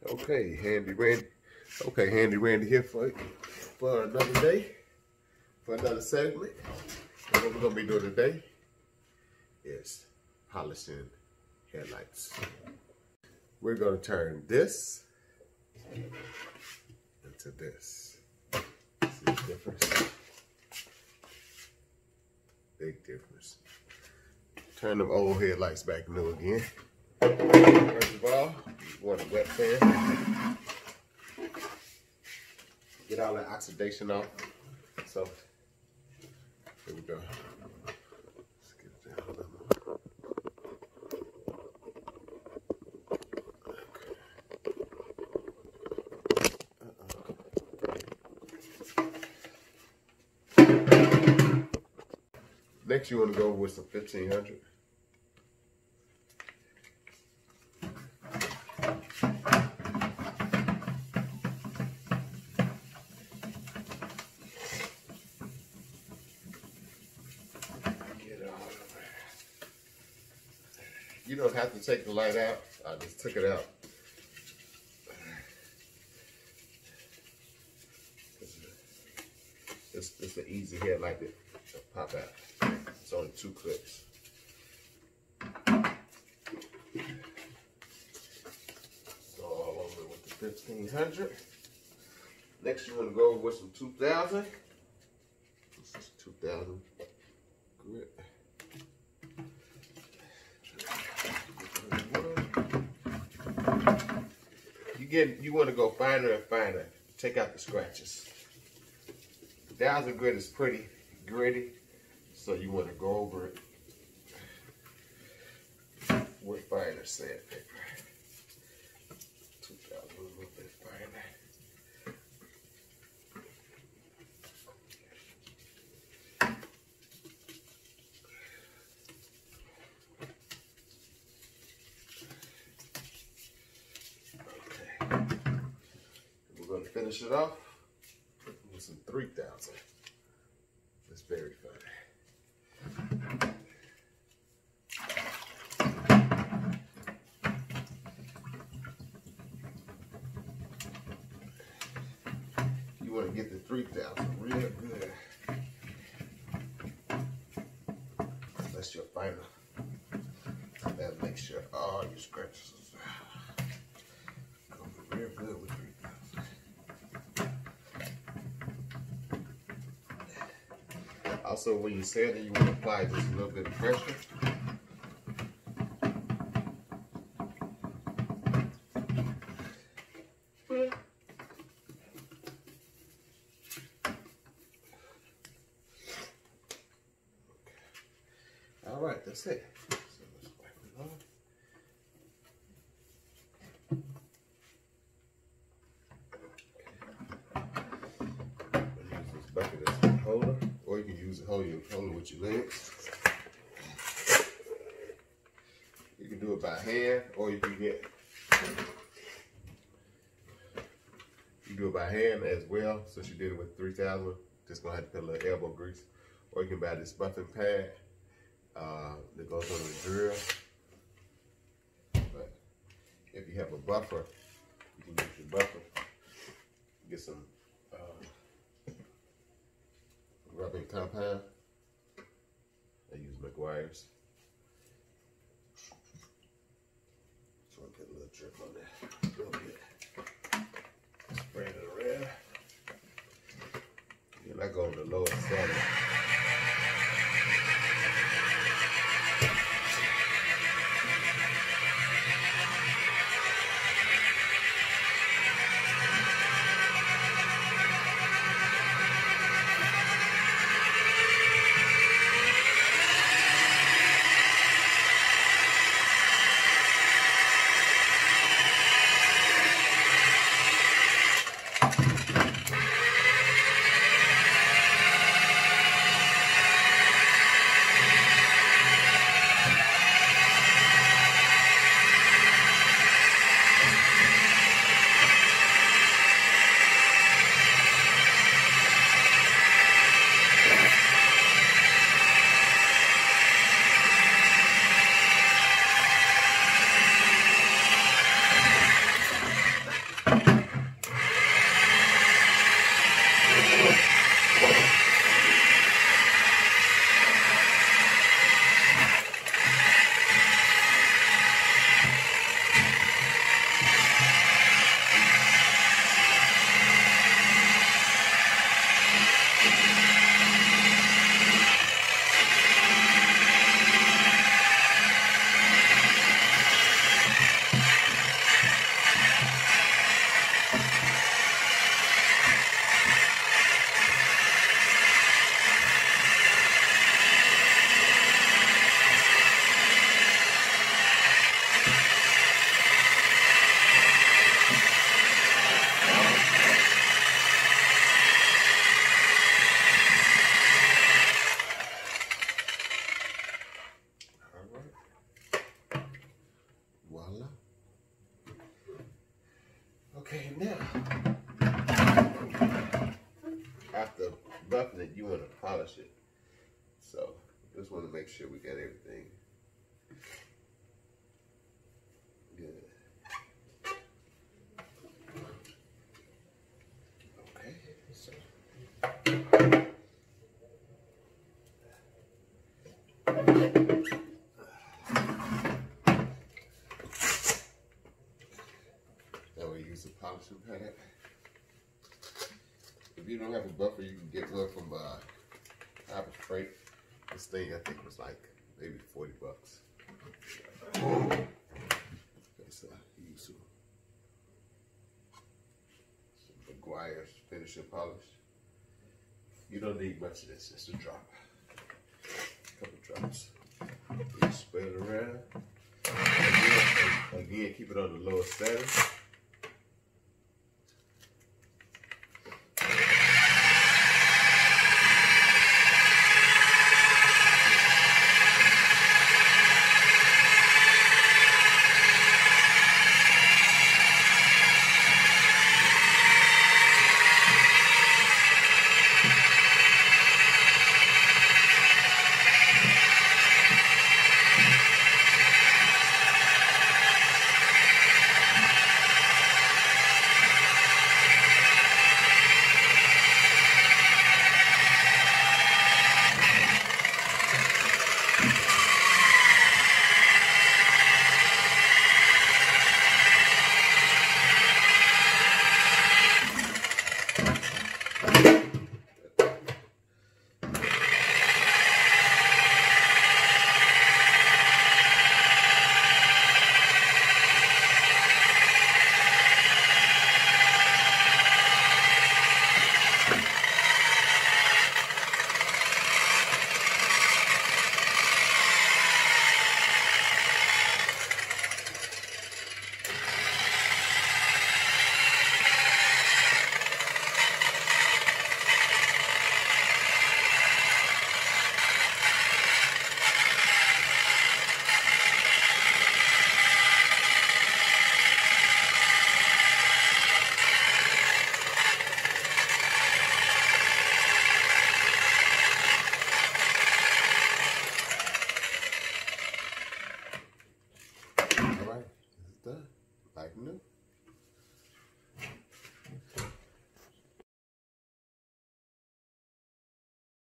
Okay, Handy Randy. Okay, Handy Randy here for another day, for another segment. And what we're gonna be doing today is polishing headlights. We're gonna turn this into this. See the difference? Big difference. Turn them old headlights back new again. First of all, you want a wet fan. Get all that oxidation off. So, here we go. Let's get it down a little more. Next, you want to go with some 1500. You don't have to take the light out. I just took it out. It's an easy headlight to pop out. It's only 2 clips. So all over with the 1500. Next, you want to go with some 2000. This is 2000 grit. You want to go finer and finer. Take out the scratches. 1000 grit is pretty gritty, so you want to go over it with finer sandpaper. 2000 a little bit finer. We're going to finish it off with some 3000. It's very fine. You want to get the 3000 real good. That's your final. That makes sure all your scratches go real good with 3000. Also, when you sand it, you want to apply just a little bit of pressure. All right, that's it. So let's wipe it off. I'm going to use this bucket as a holder. Or you can use it, hold it with your legs. You can do it by hand, or you can do it by hand as well. Since you did it with 3000, just gonna have to put a little elbow grease. Or you can buy this buffing pad that goes on the drill. But if you have a buffer, you can use your buffer. Get some rubbing compound. I use McGuire's. So I put a little drip on there. A little bit. Spray it around. And I go on the lower side. polish it. So just want to make sure we got everything good. Okay, so now we use a polishing pad. If you don't have a buffer, you can get one from Harbor Freight. This thing I think was like maybe 40 bucks. Okay, so I use some Meguiar's finishing polish. You don't need much of this, just a drop. A couple drops. You spread it around. Again, keep it on the lower setting.